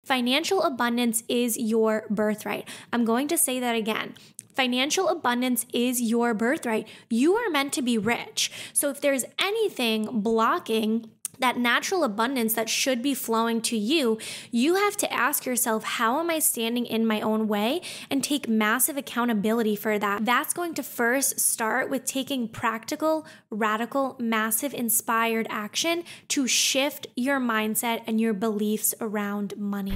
Financial abundance is your birthright. I'm going to say that again. Financial abundance is your birthright. You are meant to be rich. So if there's anything blocking that natural abundance that should be flowing to you, you have to ask yourself, how am I standing in my own way? And take massive accountability for that. That's going to first start with taking practical, radical, massive, inspired action to shift your mindset and your beliefs around money.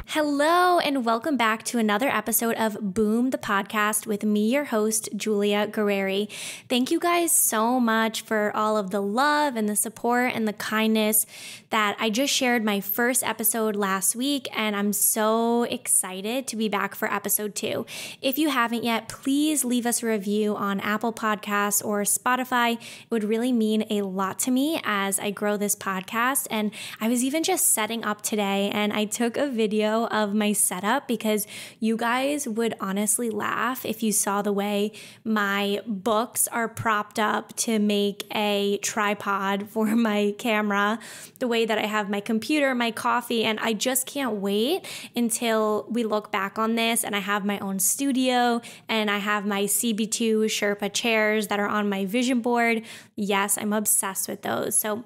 Hello, and welcome back to another episode of Boom the Podcast with me, your host, Julia Guerreri. Thank you guys so much for all of the love and the support and the kindness that I just shared my first episode last week, and I'm so excited to be back for episode 2. If you haven't yet, please leave us a review on Apple Podcasts or Spotify. It would really mean a lot to me as I grow this podcast. And I was even just setting up today, and I took a video of my setup because you guys would honestly laugh if you saw the way my books are propped up to make a tripod for my camera, the way that I have my computer, my coffee, and I just can't wait until we look back on this and I have my own studio and I have my CB2 Sherpa chairs that are on my vision board. Yes, I'm obsessed with those. So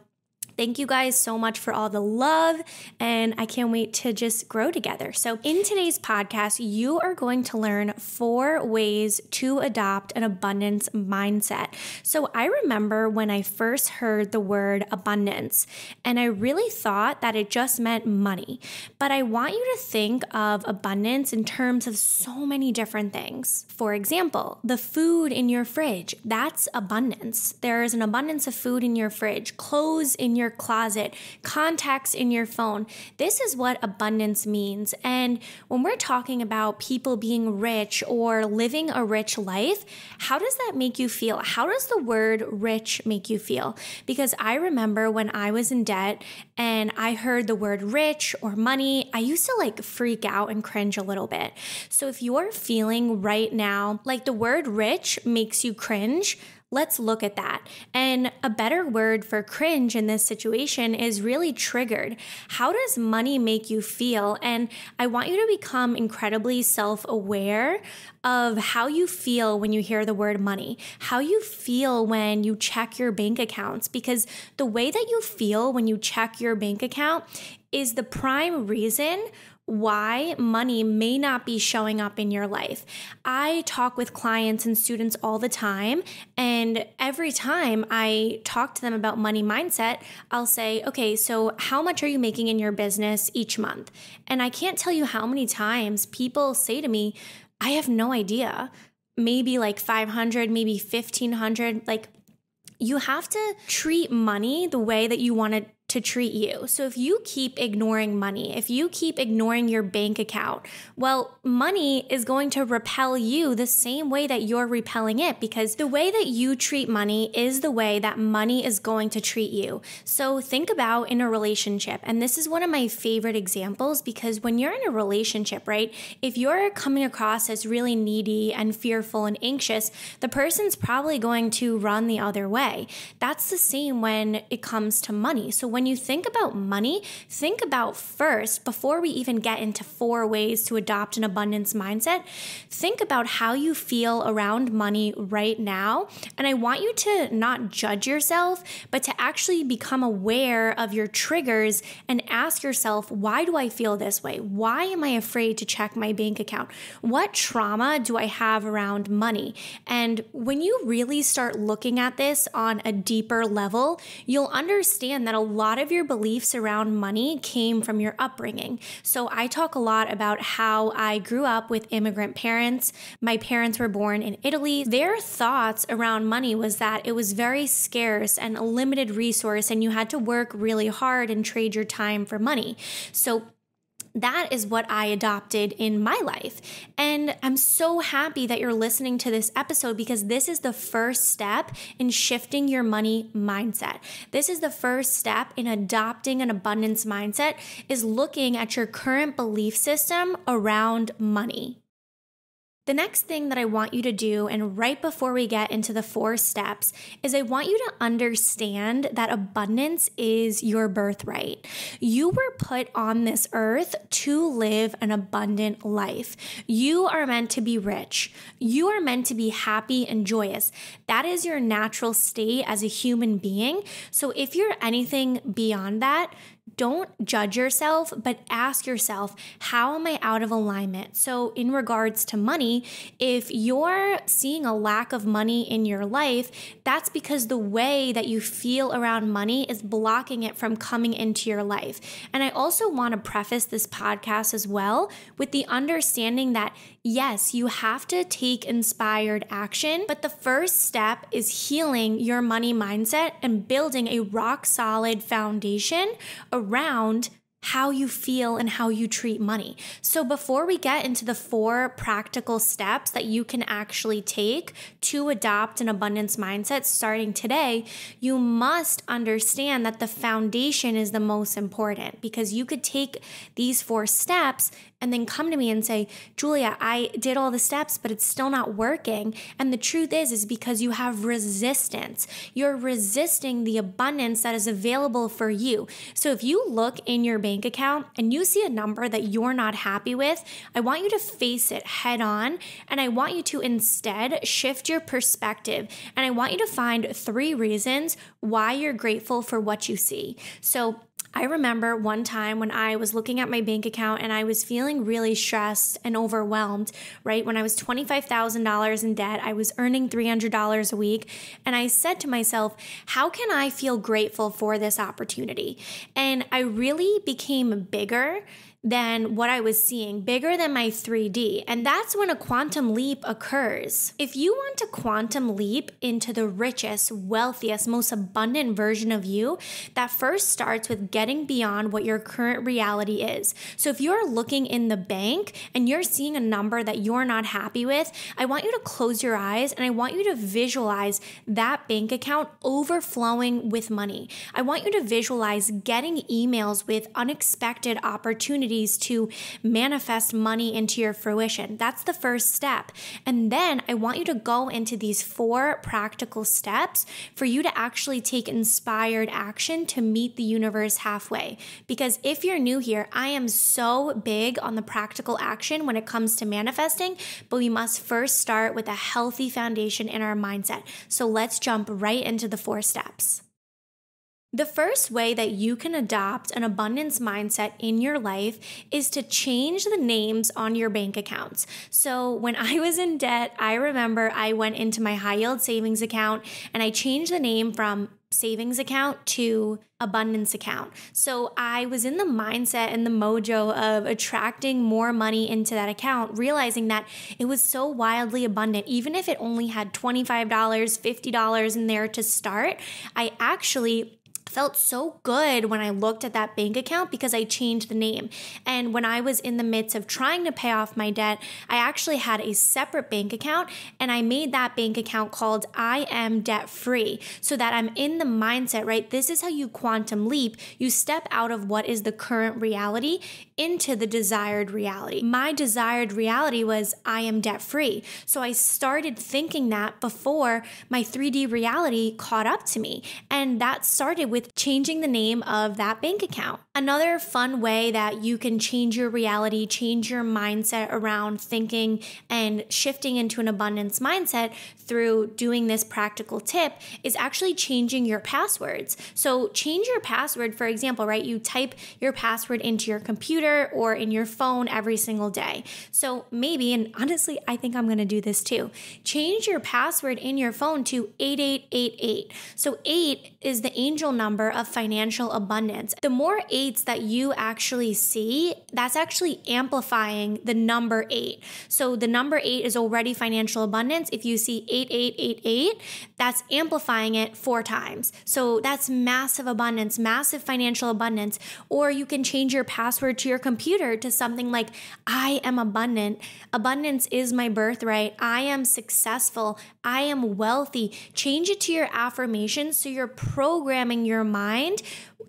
thank you guys so much for all the love, and I can't wait to just grow together. So in today's podcast, you are going to learn 4 ways to adopt an abundance mindset. So I remember when I first heard the word abundance, and I really thought that it just meant money. But I want you to think of abundance in terms of so many different things. For example, the food in your fridge, that's abundance. There is an abundance of food in your fridge, clothes in your closet, contacts in your phone. This is what abundance means. And when we're talking about people being rich or living a rich life, how does that make you feel? How does the word rich make you feel? Because I remember when I was in debt and I heard the word rich or money, I used to freak out and cringe a little bit. So if you're feeling right now like the word rich makes you cringe, let's look at that. And a better word for cringe in this situation is really triggered. How does money make you feel? And I want you to become incredibly self-aware of how you feel when you hear the word money, how you feel when you check your bank accounts, because the way that you feel when you check your bank account is the prime reason why money may not be showing up in your life. I talk with clients and students all the time, and every time I talk to them about money mindset, I'll say, okay, so how much are you making in your business each month? And I can't tell you how many times people say to me, I have no idea, maybe 500, maybe 1,500. You have to treat money the way that you want it to treat you. So if you keep ignoring money, if you keep ignoring your bank account, well, money is going to repel you the same way that you're repelling it, because the way that you treat money is the way that money is going to treat you. So think about in a relationship, and this is one of my favorite examples, because when you're in a relationship, right, if you're coming across as really needy and fearful and anxious, the person's probably going to run the other way. That's the same when it comes to money. So when you think about money, think about first, before we even get into 4 ways to adopt an abundance mindset, think about how you feel around money right now. And I want you to not judge yourself, but to actually become aware of your triggers and ask yourself, why do I feel this way? Why am I afraid to check my bank account? What trauma do I have around money? And when you really start looking at this on a deeper level, you'll understand that a lot of your beliefs around money came from your upbringing. So I talk a lot about how I grew up with immigrant parents. My parents were born in Italy. Their thoughts around money was that it was very scarce and a limited resource, and you had to work really hard and trade your time for money. So that is what I adopted in my life. And I'm so happy that you're listening to this episode, because this is the first step in shifting your money mindset. This is the first step in adopting an abundance mindset, is looking at your current belief system around money. The next thing that I want you to do, and right before we get into the 4 steps, is I want you to understand that abundance is your birthright. You were put on this earth to live an abundant life. You are meant to be rich. You are meant to be happy and joyous. That is your natural state as a human being. So if you're anything beyond that, don't judge yourself, but ask yourself, how am I out of alignment? So in regards to money, if you're seeing a lack of money in your life, that's because the way that you feel around money is blocking it from coming into your life. And I also want to preface this podcast as well with the understanding that yes, you have to take inspired action, but the first step is healing your money mindset and building a rock solid foundation around how you feel and how you treat money. So before we get into the 4 practical steps that you can actually take to adopt an abundance mindset starting today, you must understand that the foundation is the most important, because you could take these 4 steps and then come to me and say, Julia, I did all the steps, but it's still not working. And the truth is because you have resistance. You're resisting the abundance that is available for you. So if you look in your bank account and you see a number that you're not happy with, I want you to face it head on. And I want you to instead shift your perspective. And I want you to find 3 reasons why you're grateful for what you see. So I remember one time when I was looking at my bank account and I was feeling really stressed and overwhelmed, right? When I was $25,000 in debt, I was earning $300 a week. And I said to myself, how can I feel grateful for this opportunity? And I really became bigger than what I was seeing, bigger than my 3D. And that's when a quantum leap occurs. If you want to quantum leap into the richest, wealthiest, most abundant version of you, that first starts with getting beyond what your current reality is. So if you're looking in the bank and you're seeing a number that you're not happy with, I want you to close your eyes and I want you to visualize that bank account overflowing with money. I want you to visualize getting emails with unexpected opportunities to manifest money into your fruition. That's the first step. And then I want you to go into these 4 practical steps for you to actually take inspired action to meet the universe halfway. Because if you're new here, I am so big on the practical action when it comes to manifesting, but we must first start with a healthy foundation in our mindset. So let's jump right into the 4 steps. The first way that you can adopt an abundance mindset in your life is to change the names on your bank accounts. So when I was in debt, I remember I went into my high yield savings account and I changed the name from savings account to abundance account. So I was in the mindset and the mojo of attracting more money into that account, realizing that it was so wildly abundant. Even if it only had $25, $50 in there to start, I actually felt so good when I looked at that bank account because I changed the name. And when I was in the midst of trying to pay off my debt, I actually had a separate bank account and I made that bank account called I Am Debt Free so that I'm in the mindset, right? This is how you quantum leap. You step out of what is the current reality into the desired reality. My desired reality was I am debt free. So I started thinking that before my 3D reality caught up to me. And that started with changing the name of that bank account. Another fun way that you can change your reality, change your mindset around thinking and shifting into an abundance mindset through doing this practical tip is actually changing your passwords. So change your password, for example, right? You type your password into your computer or in your phone every single day. So maybe, and honestly, I think I'm going to do this too, change your password in your phone to 8888. So 8 is the angel number of financial abundance. The more 8s that you actually see, that's actually amplifying the number 8. So the number 8 is already financial abundance. If you see 8888, that's amplifying it 4 times. So that's massive abundance, massive financial abundance. Or you can change your password to your computer to something like, I am abundant. Abundance is my birthright. I am successful. I am wealthy. Change it to your affirmations so you're programming your mind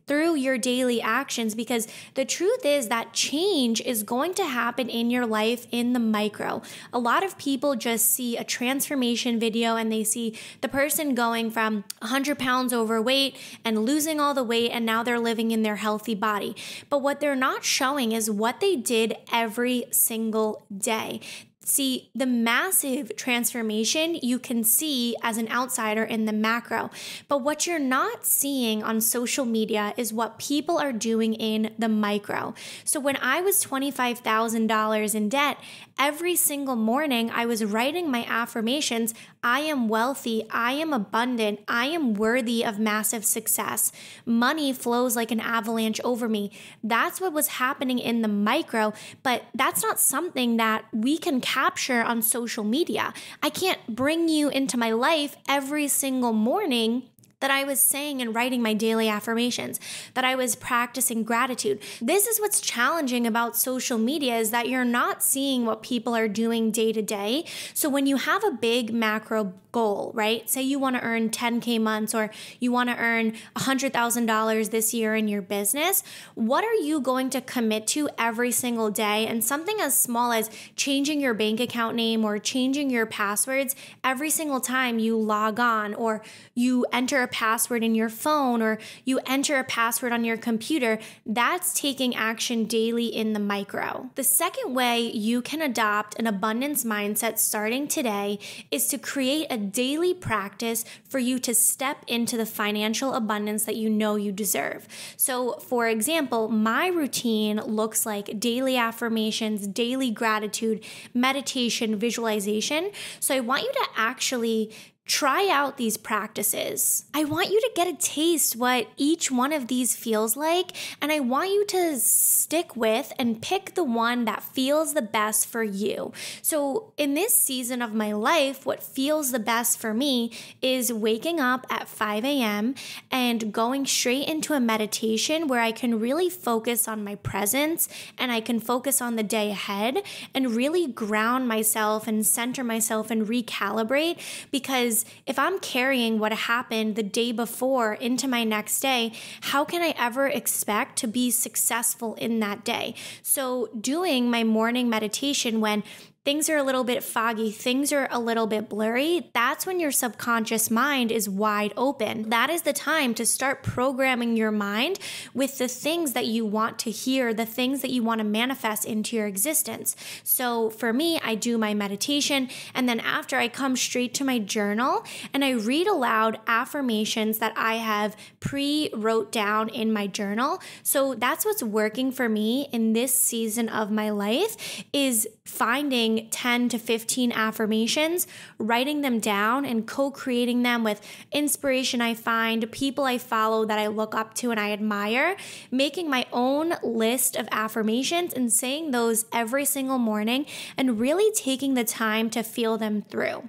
through your daily actions actions, because the truth is that change is going to happen in your life in the micro. A lot of people just see a transformation video and they see the person going from 100 pounds overweight and losing all the weight, and now they're living in their healthy body. But what they're not showing is what they did every single day. See, the massive transformation you can see as an outsider in the macro, but what you're not seeing on social media is what people are doing in the micro. So when I was $25,000 in debt, every single morning I was writing my affirmations. I am wealthy, I am abundant, I am worthy of massive success. Money flows like an avalanche over me. That's what was happening in the micro, but that's not something that we can capture on social media. I can't bring you into my life every single morning that I was saying and writing my daily affirmations, that I was practicing gratitude. This is what's challenging about social media, is that you're not seeing what people are doing day to day. So when you have a big macro goal, right? Say you want to earn 10K months, or you want to earn $100,000 this year in your business. What are you going to commit to every single day? And something as small as changing your bank account name or changing your passwords every single time you log on, or you enter a password in your phone, or you enter a password on your computer. That's taking action daily in the micro. The second way you can adopt an abundance mindset starting today is to create a daily practice for you to step into the financial abundance that you know you deserve. So, for example, my routine looks like daily affirmations, daily gratitude, meditation, visualization. So I want you to actually try out these practices. I want you to get a taste what each one of these feels like, and I want you to stick with and pick the one that feels the best for you. So in this season of my life, what feels the best for me is waking up at 5 a.m. and going straight into a meditation where I can really focus on my presence and I can focus on the day ahead and really ground myself and center myself and recalibrate, because if I'm carrying what happened the day before into my next day, how can I ever expect to be successful in that day? So doing my morning meditation when things are a little bit foggy, things are a little bit blurry, that's when your subconscious mind is wide open. That is the time to start programming your mind with the things that you want to hear, the things that you want to manifest into your existence. So for me, I do my meditation, and then after I come straight to my journal and I read aloud affirmations that I have pre-wrote down in my journal. So that's what's working for me in this season of my life, is finding 10 to 15 affirmations, writing them down and co-creating them with inspiration I find, people I follow that I look up to and I admire, making my own list of affirmations and saying those every single morning and really taking the time to feel them through.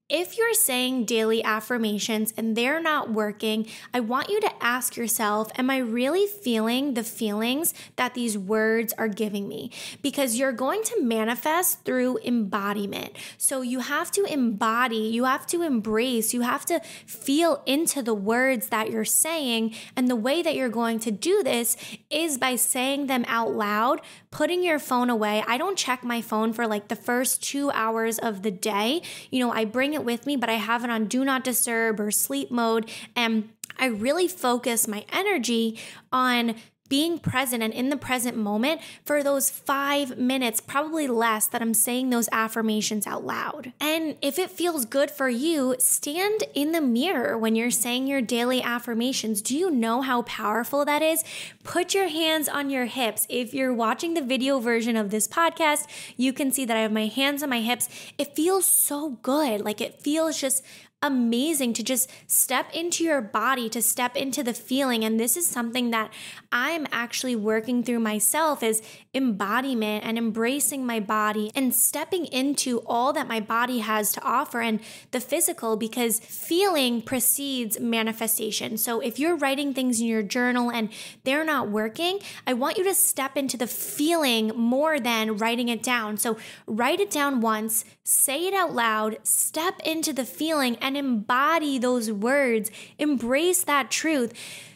If you're saying daily affirmations and they're not working, I want you to ask yourself, am I really feeling the feelings that these words are giving me? Because you're going to manifest through embodiment. So you have to embody, you have to embrace, you have to feel into the words that you're saying. And the way that you're going to do this is by saying them out loud, putting your phone away. I don't check my phone for like the first 2 hours of the day. I bring it with me, but I have it on do not disturb or sleep mode. And I really focus my energy on being present and in the present moment for those 5 minutes, probably less, that I'm saying those affirmations out loud. And if it feels good for you, stand in the mirror when you're saying your daily affirmations. Do you know how powerful that is? Put your hands on your hips. If you're watching the video version of this podcast, you can see that I have my hands on my hips. It feels so good. Like, it feels just amazing to just step into your body, to step into the feeling. And this is something that I'm actually working through myself, is embodiment and embracing my body and stepping into all that my body has to offer and the physical, because feeling precedes manifestation. So if you're writing things in your journal and they're not working, I want you to step into the feeling more than writing it down. So write it down once, say it out loud, step into the feeling and embody those words. Embrace that truth.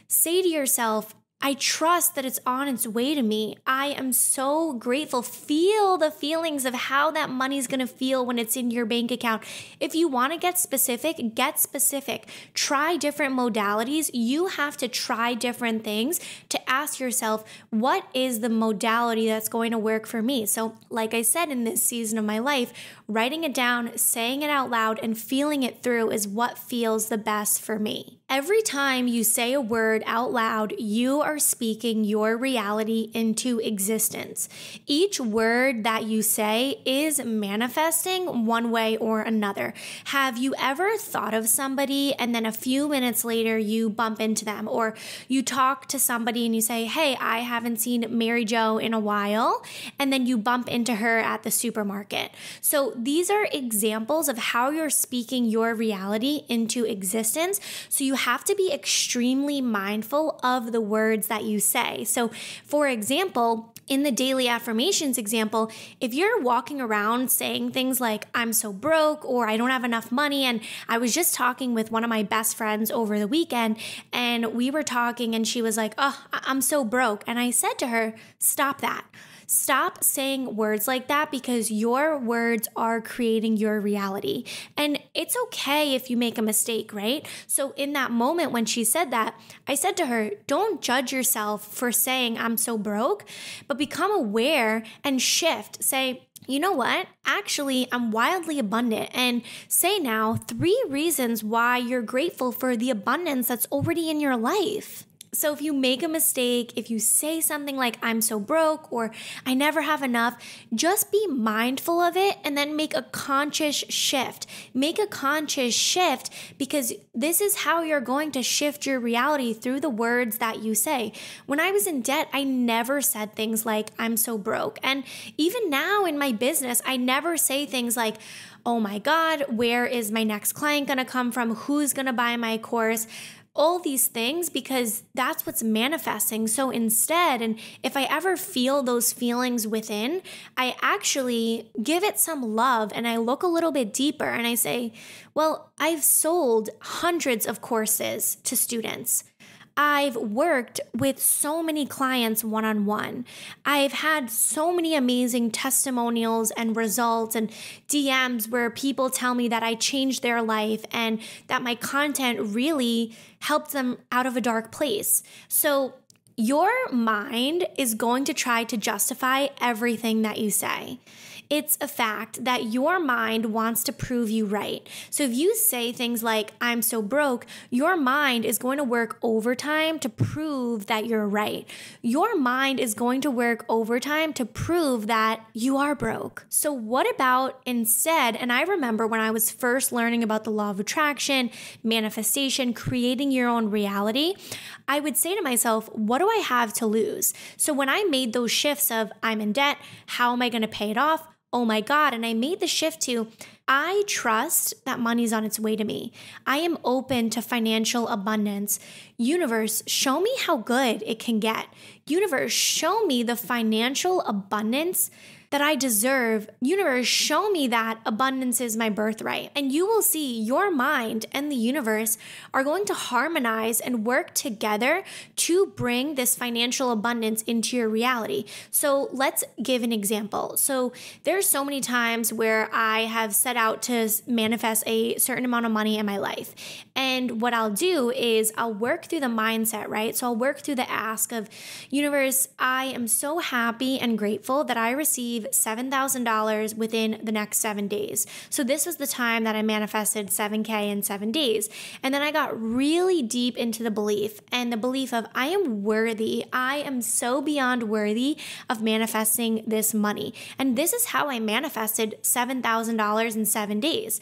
Say to yourself, I trust that it's on its way to me. I am so grateful. Feel the feelings of how that money's going to feel when it's in your bank account. If you want to get specific, get specific. Try different modalities. You have to try different things to ask yourself, what is the modality that's going to work for me? So, like I said, in this season of my life, writing it down, saying it out loud, and feeling it through is what feels the best for me. Every time you say a word out loud, you are speaking your reality into existence. Each word that you say is manifesting one way or another. Have you ever thought of somebody and then a few minutes later you bump into them, or you talk to somebody and you say, hey, I haven't seen Mary Jo in a while, and then you bump into her at the supermarket? So these are examples of how you're speaking your reality into existence. So you have to be extremely mindful of the words that you say. So, for example, in the daily affirmations example, if you're walking around saying things like, I'm so broke, or I don't have enough money, and I was just talking with one of my best friends over the weekend, and we were talking, and she was like, oh, I'm so broke. And I said to her, stop that. Stop saying words like that, because your words are creating your reality. And it's okay if you make a mistake, right? So in that moment when she said that, I said to her, don't judge yourself for saying I'm so broke, but become aware and shift. Say, you know what? Actually, I'm wildly abundant. And say now 3 reasons why you're grateful for the abundance that's already in your life. So if you make a mistake, if you say something like, I'm so broke, or I never have enough, just be mindful of it and then make a conscious shift. Make a conscious shift, because this is how you're going to shift your reality through the words that you say. When I was in debt, I never said things like, I'm so broke. And even now in my business, I never say things like, oh my God, where is my next client going to come from? Who's going to buy my course? All these things, because that's what's manifesting. So instead, and if I ever feel those feelings within, I actually give it some love and I look a little bit deeper and I say, well, I've sold hundreds of courses to students. I've worked with so many clients one-on-one. I've had so many amazing testimonials and results and DMs where people tell me that I changed their life and that my content really helped them out of a dark place. So your mind is going to try to justify everything that you say. It's a fact that your mind wants to prove you right. So if you say things like, I'm so broke, your mind is going to work overtime to prove that you're right. Your mind is going to work overtime to prove that you are broke. So what about instead, and I remember when I was first learning about the law of attraction, manifestation, creating your own reality, I would say to myself, what do I have to lose? So when I made those shifts of, I'm in debt, how am I going to pay it off? Oh my God. And I made the shift to, I trust that money's on its way to me. I am open to financial abundance. Universe, show me how good it can get. Universe, show me the financial abundance that I deserve. Universe, show me that abundance is my birthright. And you will see your mind and the universe are going to harmonize and work together to bring this financial abundance into your reality. So let's give an example. So there's so many times where I have set out to manifest a certain amount of money in my life. And what I'll do is I'll work through the mindset, right? So I'll work through the ask of, universe, I am so happy and grateful that I receive $7,000 within the next 7 days. So this was the time that I manifested 7K in 7 days. And then I got really deep into the belief of I am worthy. I am so beyond worthy of manifesting this money. And this is how I manifested $7,000 in 7 days.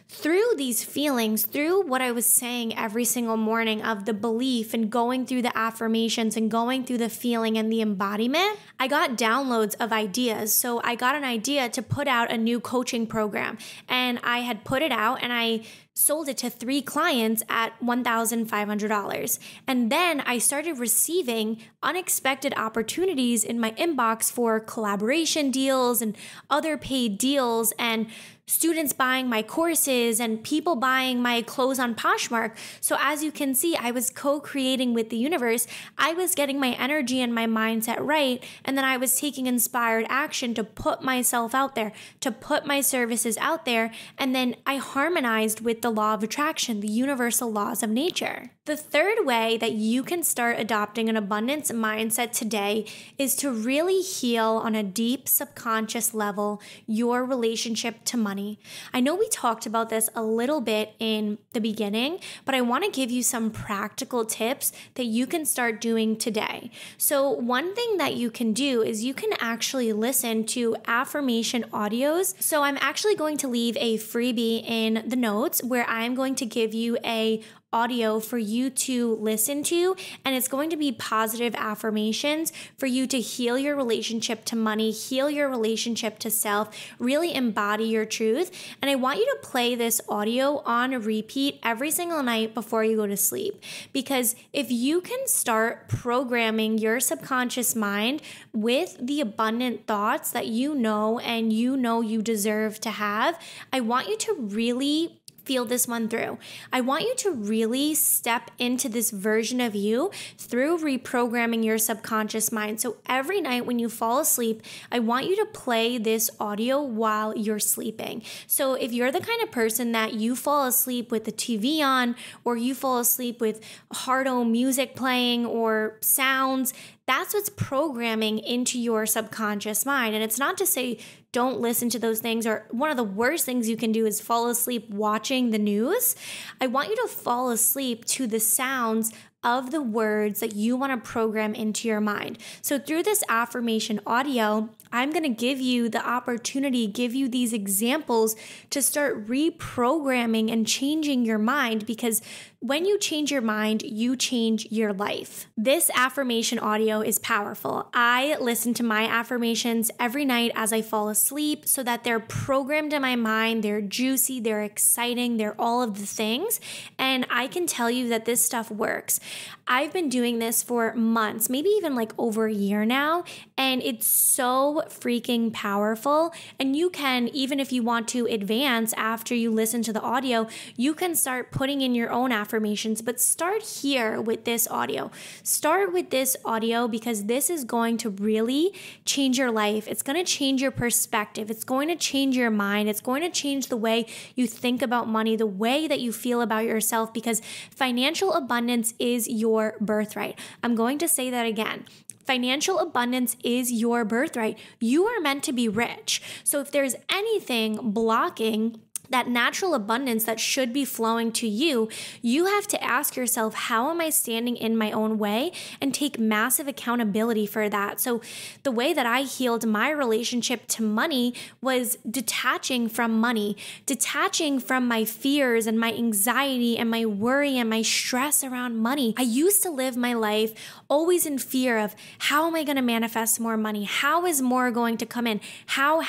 Through these feelings, through what I was saying every single morning of the belief and going through the affirmations and going through the feeling and the embodiment, I got downloads of ideas. So I got an idea to put out a new coaching program, and I had put it out and I sold it to 3 clients at $1,500. And then I started receiving unexpected opportunities in my inbox for collaboration deals and other paid deals and students buying my courses watches and people buying my clothes on Poshmark. So as you can see, I was co-creating with the universe. I was getting my energy and my mindset right, and then I was taking inspired action to put myself out there, to put my services out there, and then I harmonized with the law of attraction, the universal laws of nature. The third way that you can start adopting an abundance mindset today is to really heal on a deep subconscious level your relationship to money. I know we talked about this a little bit in the beginning, but I want to give you some practical tips that you can start doing today. So one thing that you can do is you can actually listen to affirmation audios. So I'm actually going to leave a freebie in the notes where I'm going to give you a audio for you to listen to, and it's going to be positive affirmations for you to heal your relationship to money, heal your relationship to self, really embody your truth. And I want you to play this audio on repeat every single night before you go to sleep, because if you can start programming your subconscious mind with the abundant thoughts that you know and you deserve to have, I want you to really feel this one through. I want you to really step into this version of you through reprogramming your subconscious mind. So every night when you fall asleep, I want you to play this audio while you're sleeping. So if you're the kind of person that you fall asleep with the TV on, or you fall asleep with hardo music playing or sounds, that's what's programming into your subconscious mind. And it's not to say don't listen to those things, or one of the worst things you can do is fall asleep watching the news. I want you to fall asleep to the sounds of the words that you want to program into your mind. So through this affirmation audio, I'm going to give you the opportunity, give you these examples to start reprogramming and changing your mind, because when you change your mind, you change your life. This affirmation audio is powerful. I listen to my affirmations every night as I fall asleep so that they're programmed in my mind, they're juicy, they're exciting, they're all of the things. And I can tell you that this stuff works. I've been doing this for months, maybe even like over a year now, and it's so freaking powerful. And you can, even if you want to advance after you listen to the audio, you can start putting in your own affirmations, but start here with this audio. Start with this audio because this is going to really change your life. It's going to change your perspective. It's going to change your mind. It's going to change the way you think about money, the way that you feel about yourself, because financial abundance is your birthright. I'm going to say that again. Financial abundance is your birthright. You are meant to be rich. So if there's anything blocking that natural abundance that should be flowing to you, you have to ask yourself, how am I standing in my own way, and take massive accountability for that. So the way that I healed my relationship to money was detaching from money, detaching from my fears and my anxiety and my worry and my stress around money. I used to live my life always in fear of, how am I going to manifest more money? How is more going to come in? How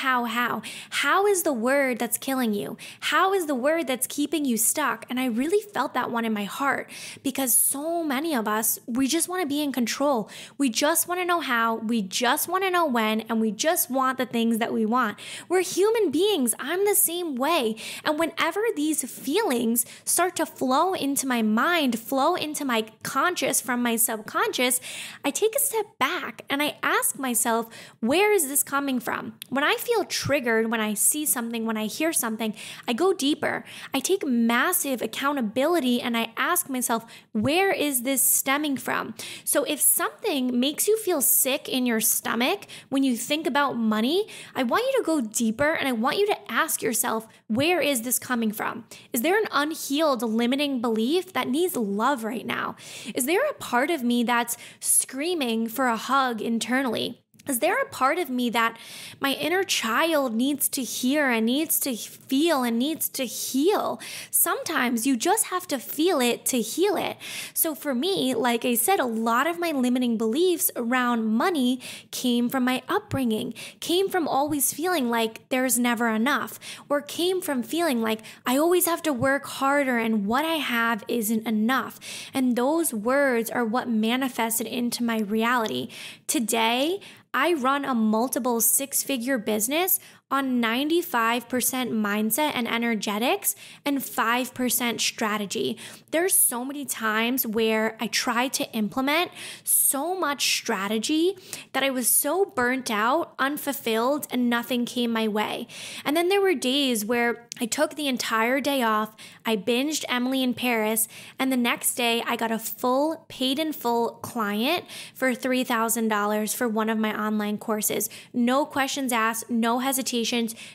is the word that's killing you? How is the word that's keeping you stuck? And I really felt that one in my heart, because so many of us, we just want to be in control. We just want to know how, we just want to know when, and we just want the things that we want. We're human beings. I'm the same way. And whenever these feelings start to flow into my mind, flow into my conscious from my subconscious, I take a step back and I ask myself, where is this coming from? When I feel triggered, when I see something, when I hear something, I go deeper. I take massive accountability and I ask myself, where is this stemming from? So if something makes you feel sick in your stomach when you think about money, I want you to go deeper and I want you to ask yourself, where is this coming from? Is there an unhealed limiting belief that needs love right now? Is there a part of me that's screaming for a hug internally? Is there a part of me that my inner child needs to hear and needs to feel and needs to heal? Sometimes you just have to feel it to heal it. So for me, like I said, a lot of my limiting beliefs around money came from my upbringing, came from always feeling like there's never enough, or came from feeling like I always have to work harder and what I have isn't enough. And those words are what manifested into my reality. Today, I run a multiple six-figure business on 95% mindset and energetics and 5% strategy. There's so many times where I tried to implement so much strategy that I was so burnt out, unfulfilled, and nothing came my way. And then there were days where I took the entire day off, I binged Emily in Paris, and the next day I got a full, paid in full client for $3,000 for one of my online courses. No questions asked, no hesitations.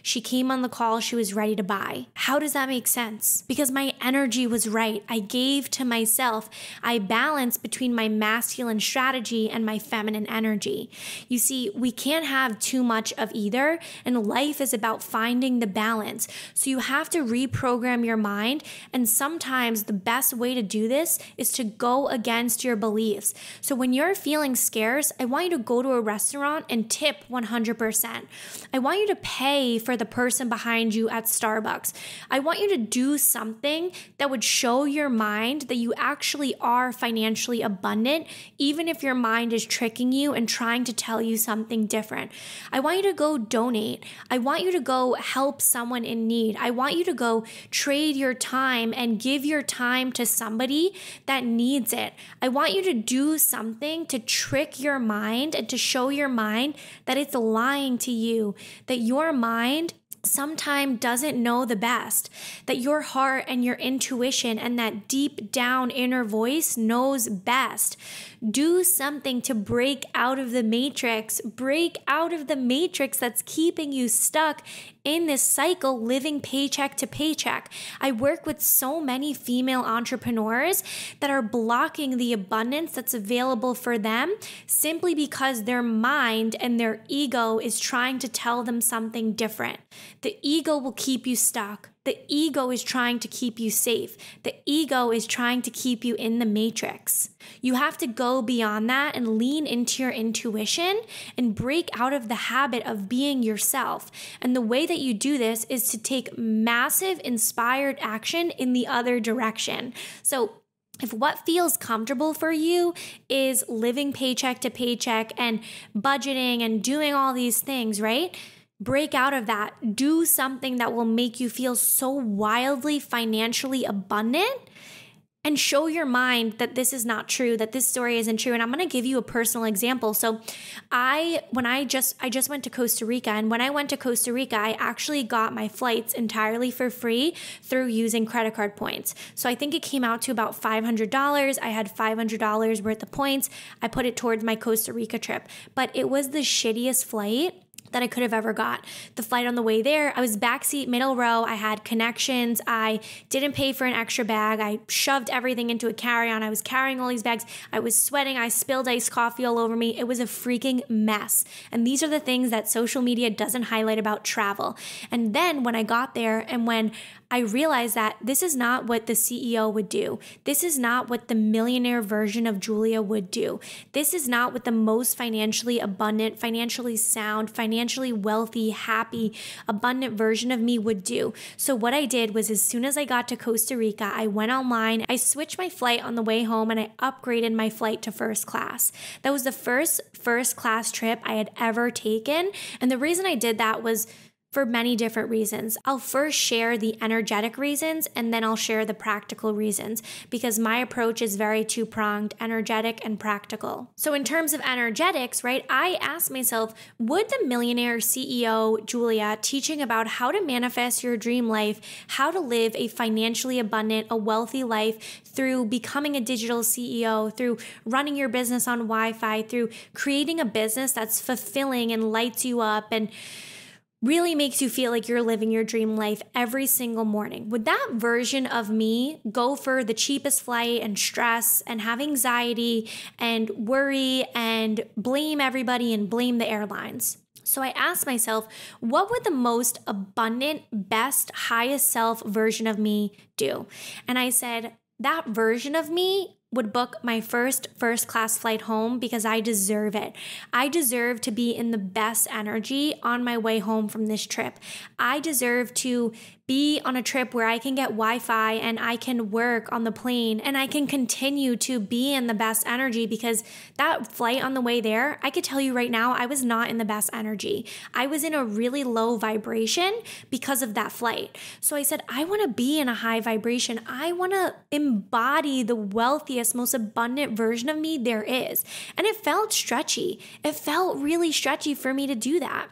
She came on the call, she was ready to buy. How does that make sense? Because my energy was right. I gave to myself. I balanced between my masculine strategy and my feminine energy. You see, we can't have too much of either, and life is about finding the balance. So you have to reprogram your mind, and sometimes the best way to do this is to go against your beliefs. So when you're feeling scarce, I want you to go to a restaurant and tip 100%. I want you to pay for the person behind you at Starbucks. I want you to do something that would show your mind that you actually are financially abundant, even if your mind is tricking you and trying to tell you something different. I want you to go donate. I want you to go help someone in need. I want you to go trade your time and give your time to somebody that needs it. I want you to do something to trick your mind and to show your mind that it's lying to you, that your mind sometimes doesn't know the best, that your heart and your intuition and that deep down inner voice knows best. Do something to break out of the matrix. Break out of the matrix that's keeping you stuck in this cycle, living paycheck to paycheck. I work with so many female entrepreneurs that are blocking the abundance that's available for them simply because their mind and their ego is trying to tell them something different. The ego will keep you stuck. The ego is trying to keep you safe. The ego is trying to keep you in the matrix. You have to go beyond that and lean into your intuition and break out of the habit of being yourself. And the way that you do this is to take massive inspired action in the other direction. So if what feels comfortable for you is living paycheck to paycheck and budgeting and doing all these things, right? Break out of that. Do something that will make you feel so wildly financially abundant and show your mind that this is not true, that this story isn't true. And I'm going to give you a personal example. So I just went to Costa Rica, and when I went to Costa Rica, I actually got my flights entirely for free through using credit card points. So I think it came out to about $500. I had $500 worth of points. I put it towards my Costa Rica trip, but it was the shittiest flight that I could have ever got. The flight on the way there, I was backseat, middle row. I had connections. I didn't pay for an extra bag. I shoved everything into a carry-on. I was carrying all these bags. I was sweating. I spilled iced coffee all over me. It was a freaking mess. And these are the things that social media doesn't highlight about travel. And then when I got there and when I realized that this is not what the CEO would do. This is not what the millionaire version of Julia would do. This is not what the most financially abundant, financially sound, financially wealthy, happy, abundant version of me would do. So what I did was, as soon as I got to Costa Rica, I went online, I switched my flight on the way home, and I upgraded my flight to first class. That was the first class trip I had ever taken. And the reason I did that was for many different reasons. I'll first share the energetic reasons, and then I'll share the practical reasons, because my approach is very two-pronged, energetic and practical. So in terms of energetics, right, I asked myself, would the millionaire CEO, Julia, teaching about how to manifest your dream life, how to live a financially abundant, a wealthy life through becoming a digital CEO, through running your business on Wi-Fi, through creating a business that's fulfilling and lights you up and really makes you feel like you're living your dream life every single morning? Would that version of me go for the cheapest flight and stress and have anxiety and worry and blame everybody and blame the airlines? So I asked myself, what would the most abundant, best, highest self version of me do? And I said, that version of me would book my first class flight home because I deserve it. I deserve to be in the best energy on my way home from this trip. I deserve to be on a trip where I can get Wi-Fi and I can work on the plane and I can continue to be in the best energy, because that flight on the way there, I could tell you right now, I was not in the best energy. I was in a really low vibration because of that flight. So I said, I want to be in a high vibration. I want to embody the wealthiest, most abundant version of me there is. And it felt stretchy. It felt really stretchy for me to do that.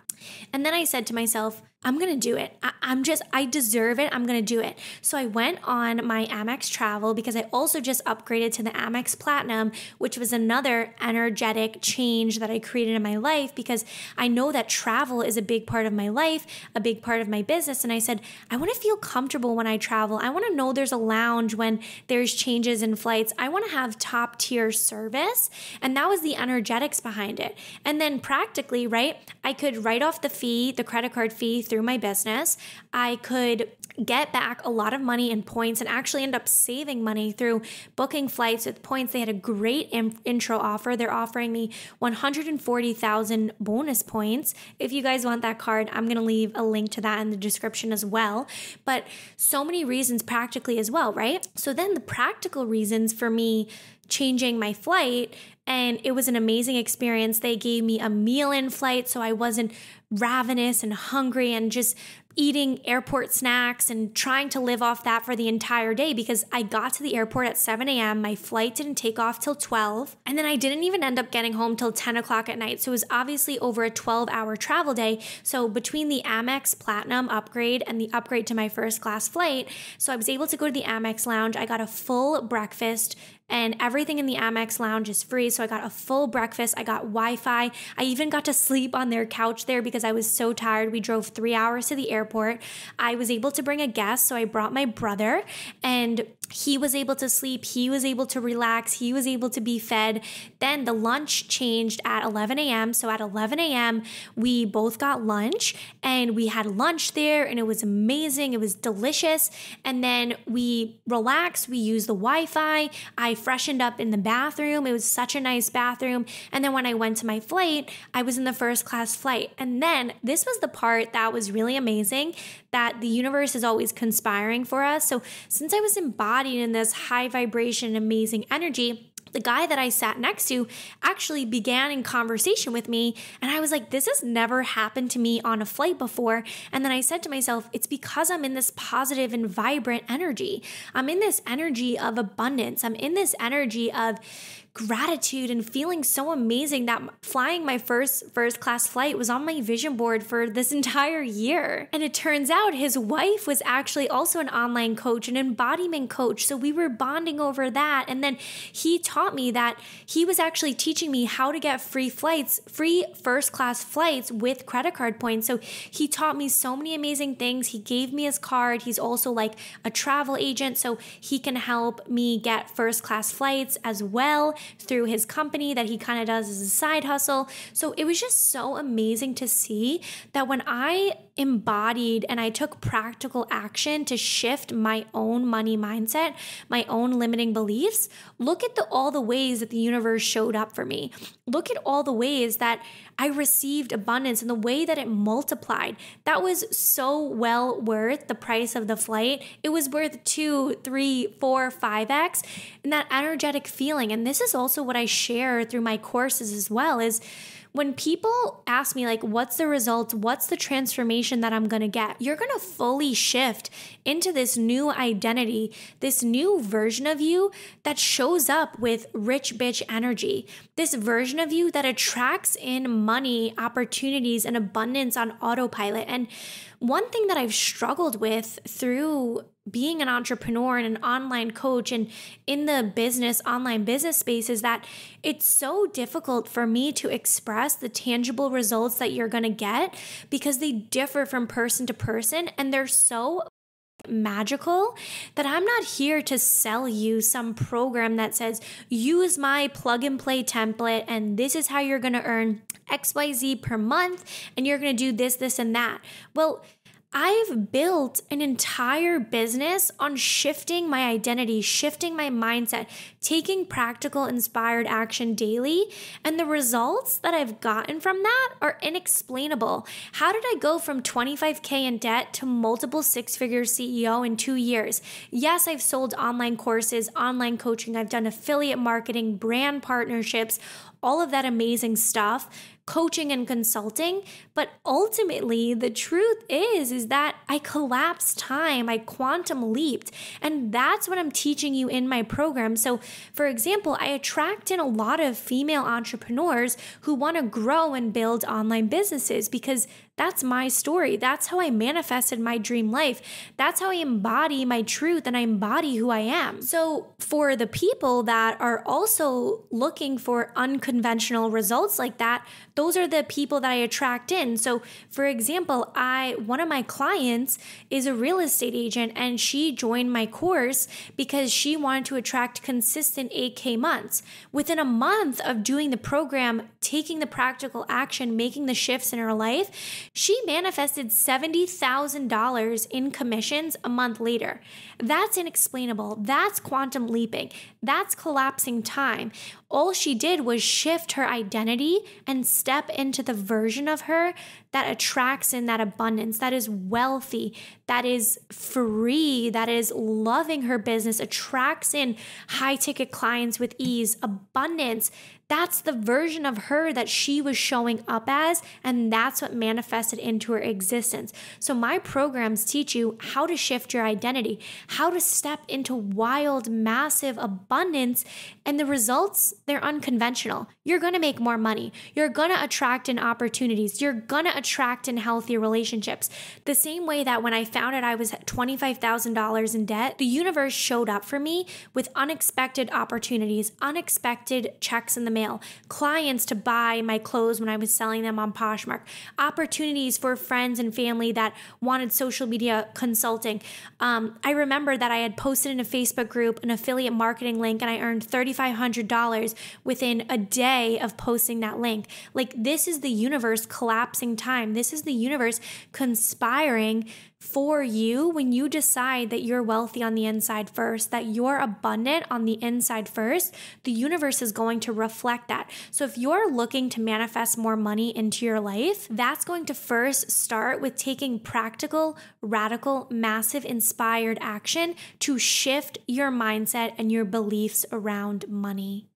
And then I said to myself, I'm going to do it. I deserve it. I'm going to do it. So I went on my Amex travel, because I also just upgraded to the Amex Platinum, which was another energetic change that I created in my life, because I know that travel is a big part of my life, a big part of my business. And I said, I want to feel comfortable when I travel. I want to know there's a lounge when there's changes in flights. I want to have top tier service. And that was the energetics behind it. And then practically, right, I could write off the fee, the credit card fee, through my business. I could get back a lot of money in points and actually end up saving money through booking flights with points. They had a great intro offer. They're offering me 140,000 bonus points. If you guys want that card, I'm going to leave a link to that in the description as well. But so many reasons practically as well, right? So then the practical reasons for me changing my flight, and it was an amazing experience. They gave me a meal in flight, so I wasn't ravenous and hungry and just eating airport snacks and trying to live off that for the entire day, because I got to the airport at 7 a.m. My flight didn't take off till 12. And then I didn't even end up getting home till 10 o'clock at night. So it was obviously over a 12-hour travel day. So between the Amex Platinum upgrade and the upgrade to my first class flight, so I was able to go to the Amex Lounge. I got a full breakfast, and everything in the Amex Lounge is free. So I got a full breakfast. I got Wi-Fi. I even got to sleep on their couch there because I was so tired. We drove 3 hours to the airport. I was able to bring a guest. So I brought my brother, and he was able to sleep. He was able to relax. He was able to be fed. Then the lunch changed at 11 a.m. So at 11 a.m., we both got lunch, and we had lunch there, and it was amazing. It was delicious. And then we relaxed. We used the Wi-Fi. I freshened up in the bathroom. It was such a nice bathroom. And then when I went to my flight, I was in the first class flight. And then this was the part that was really amazing, that the universe is always conspiring for us. So since I was embodied in this high vibration, amazing energy, the guy that I sat next to actually began in conversation with me. And I was like, this has never happened to me on a flight before. And then I said to myself, it's because I'm in this positive and vibrant energy. I'm in this energy of abundance. I'm in this energy of gratitude and feeling so amazing that flying my first class flight was on my vision board for this entire year. And it turns out his wife was actually also an online coach, an embodiment coach. So we were bonding over that. And then he taught me that he was actually teaching me how to get free first class flights with credit card points. So he taught me so many amazing things. He gave me his card. He's also like a travel agent, so he can help me get first class flights as well through his company that he kind of does as a side hustle. So it was just so amazing to see that when I embodied and I took practical action to shift my own money mindset, my own limiting beliefs, look at all the ways that the universe showed up for me. Look at all the ways that I received abundance and the way that it multiplied. That was so well worth the price of the flight. It was worth 2, 3, 4, 5x. And that energetic feeling. And this is also what I share through my courses as well, is when people ask me, like, what's the results? What's the transformation that I'm going to get? You're going to fully shift into this new identity, this new version of you that shows up with rich bitch energy, this version of you that attracts in money, opportunities, and abundance on autopilot. And one thing that I've struggled with through being an entrepreneur and an online coach and in the online business space is that it's so difficult for me to express the tangible results that you're going to get because they differ from person to person, and they're so magical that I'm not here to sell you some program that says use my plug and play template and this is how you're going to earn XYZ per month and you're going to do this, this, and that. Well, I've built an entire business on shifting my identity, shifting my mindset, taking practical, inspired action daily. And the results that I've gotten from that are inexplainable. How did I go from 25K in debt to multiple six-figure CEO in 2 years? Yes, I've sold online courses, online coaching. I've done affiliate marketing, brand partnerships, all of that amazing stuff, coaching and consulting. But ultimately, the truth is that I collapsed time, I quantum leaped. And that's what I'm teaching you in my program. So for example, I attract in a lot of female entrepreneurs who want to grow and build online businesses because that's my story. That's how I manifested my dream life. That's how I embody my truth and I embody who I am. So for the people that are also looking for unconventional results like that, those are the people that I attract in. So for example, one of my clients is a real estate agent and she joined my course because she wanted to attract consistent 8K months. Within a month of doing the program, taking the practical action, making the shifts in her life, she manifested $70,000 in commissions a month later. That's inexplainable. That's quantum leaping. That's collapsing time. All she did was shift her identity and step into the version of her that attracts in that abundance, that is wealthy, that is free, that is loving her business, attracts in high ticket clients with ease, abundance. That's the version of her that she was showing up as, and that's what manifested into her existence. So my programs teach you how to shift your identity, how to step into wild, massive abundance, and the results, they're unconventional. You're going to make more money. You're going to attract in opportunities. You're going to attract in healthy relationships. The same way that when I found out I was $25,000 in debt, the universe showed up for me with unexpected opportunities, unexpected checks in the mail, clients to buy my clothes when I was selling them on Poshmark, opportunities for friends and family that wanted social media consulting. I remember that I had posted in a Facebook group an affiliate marketing link and I earned $3,500 within a day of posting that link. Like, this is the universe collapsing time. This is the universe conspiring for you when you decide that you're wealthy on the inside first, that you're abundant on the inside first. The universe is going to reflect that. So if you're looking to manifest more money into your life, that's going to first start with taking practical, radical, massive, inspired action to shift your mindset and your beliefs around money.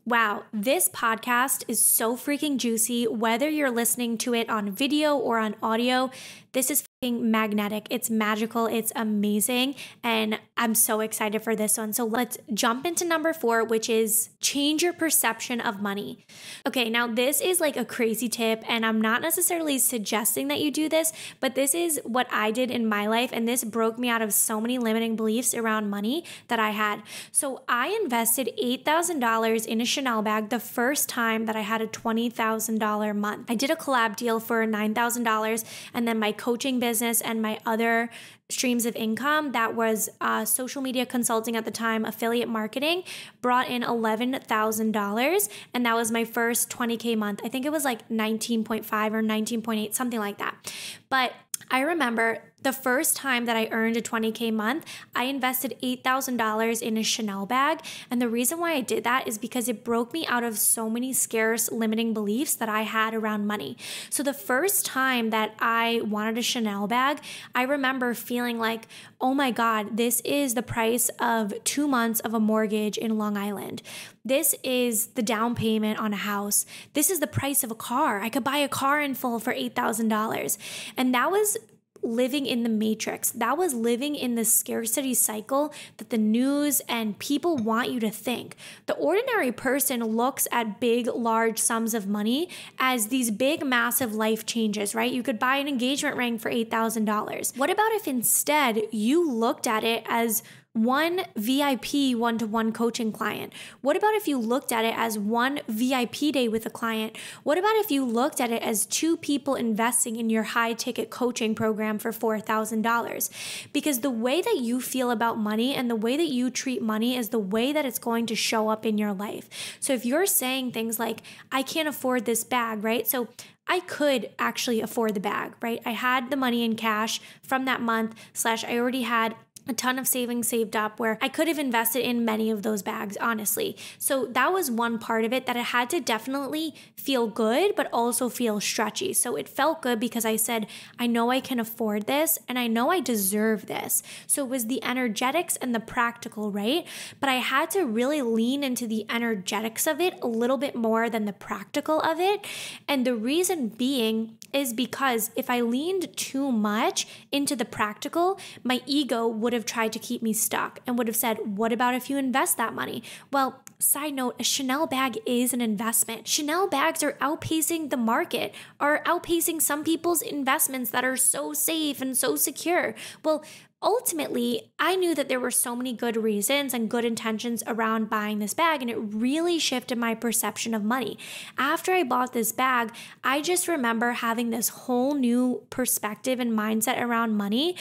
Wow, this podcast is so freaking juicy. Whether you're listening to it on video or on audio, this is magnetic. It's magical. It's amazing. And I'm so excited for this one. So let's jump into number 4, which is change your perception of money. Okay, now this is like a crazy tip, and I'm not necessarily suggesting that you do this, but this is what I did in my life. And this broke me out of so many limiting beliefs around money that I had. So I invested $8,000 in a Chanel bag the first time that I had a $20,000 month. I did a collab deal for $9,000, and then my coaching business and my other streams of income, that was social media consulting at the time, affiliate marketing, brought in $11,000. And that was my first 20K month. I think it was like 19.5 or 19.8, something like that. But I remember the first time that I earned a 20K month, I invested $8,000 in a Chanel bag. And the reason why I did that is because it broke me out of so many scarce, limiting beliefs that I had around money. So the first time that I wanted a Chanel bag, I remember feeling like, oh my God, this is the price of 2 months of a mortgage in Long Island. This is the down payment on a house. This is the price of a car. I could buy a car in full for $8,000. And that was living in the matrix. That was living in the scarcity cycle that the news and people want you to think. The ordinary person looks at big, large sums of money as these big, massive life changes, right? You could buy an engagement ring for $8,000. What about if instead you looked at it as one VIP one-to-one coaching client? What about if you looked at it as one VIP day with a client? What about if you looked at it as 2 people investing in your high-ticket coaching program for $4,000? Because the way that you feel about money and the way that you treat money is the way that it's going to show up in your life. So if you're saying things like, I can't afford this bag, right? So I could actually afford the bag, right? I had the money in cash from that month, / I already had a ton of savings saved up where I could have invested in many of those bags, honestly. So that was one part of it, that it had to definitely feel good, but also feel stretchy. So it felt good because I said, I know I can afford this and I know I deserve this. So it was the energetics and the practical, right? But I had to really lean into the energetics of it a little bit more than the practical of it. And the reason being is because if I leaned too much into the practical, my ego would have tried to keep me stuck and would have said, what about if you invest that money? Well, side note, a Chanel bag is an investment. Chanel bags are outpacing the market, are outpacing some people's investments that are so safe and so secure. Well, ultimately, I knew that there were so many good reasons and good intentions around buying this bag, and it really shifted my perception of money. After I bought this bag, I just remember having this whole new perspective and mindset around money,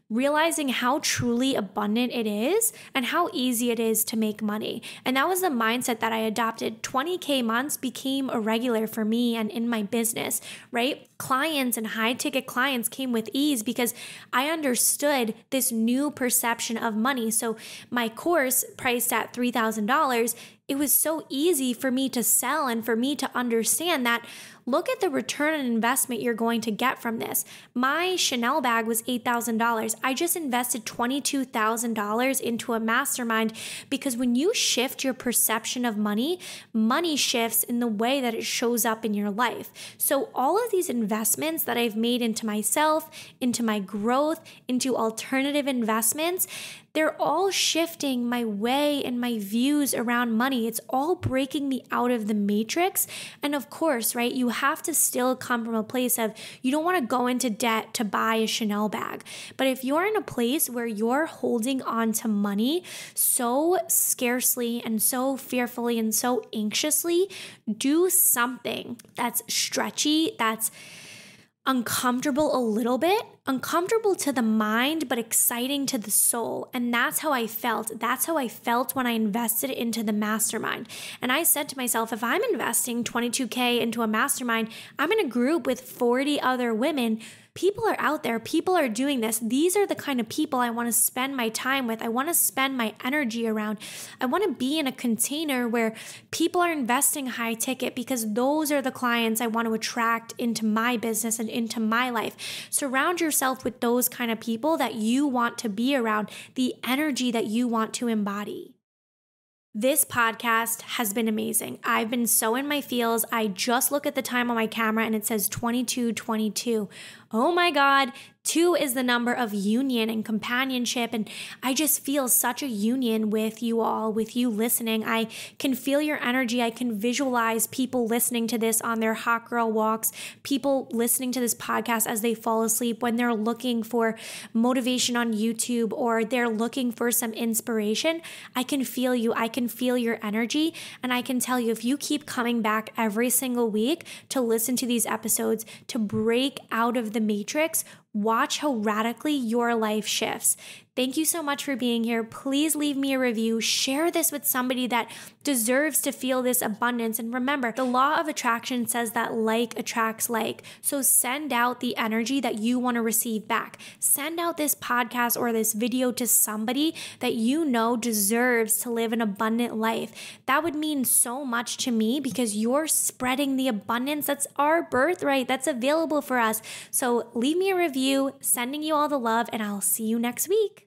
realizing how truly abundant it is and how easy it is to make money. And that was the mindset that I adopted. 20K months became a regular for me and in my business, right? Clients and high ticket clients came with ease because I understood this new perception of money. So my course priced at $3,000, it was so easy for me to sell and for me to understand that look at the return on investment you're going to get from this. My Chanel bag was $8,000. I just invested $22,000 into a mastermind because when you shift your perception of money, money shifts in the way that it shows up in your life. So all of these investments that I've made into myself, into my growth, into alternative investments, they're all shifting my way and my views around money. It's all breaking me out of the matrix. And of course, right, you have to still come from a place of you don't want to go into debt to buy a Chanel bag. But if you're in a place where you're holding on to money so scarcely and so fearfully and so anxiously, do something that's stretchy, that's uncomfortable a little bit, uncomfortable to the mind, but exciting to the soul. And that's how I felt. That's how I felt when I invested into the mastermind. And I said to myself, if I'm investing $22K into a mastermind, I'm in a group with 40 other women. People are out there. People are doing this. These are the kind of people I want to spend my time with. I want to spend my energy around. I want to be in a container where people are investing high ticket because those are the clients I want to attract into my business and into my life. Surround yourself with those kind of people that you want to be around, the energy that you want to embody. This podcast has been amazing. I've been so in my feels. I just look at the time on my camera and it says 22:22. Oh my God, 2 is the number of union and companionship. And I just feel such a union with you all, with you listening. I can feel your energy. I can visualize people listening to this on their hot girl walks, people listening to this podcast as they fall asleep, when they're looking for motivation on YouTube or they're looking for some inspiration. I can feel you. I can feel your energy. And I can tell you, if you keep coming back every single week to listen to these episodes, to break out of the matrix, watch how radically your life shifts. Thank you so much for being here. Please leave me a review. Share this with somebody that deserves to feel this abundance. And remember, the law of attraction says that like attracts like. So send out the energy that you want to receive back. Send out this podcast or this video to somebody that you know deserves to live an abundant life. That would mean so much to me because you're spreading the abundance that's our birthright, that's available for us. So leave me a review, sending you all the love, and I'll see you next week.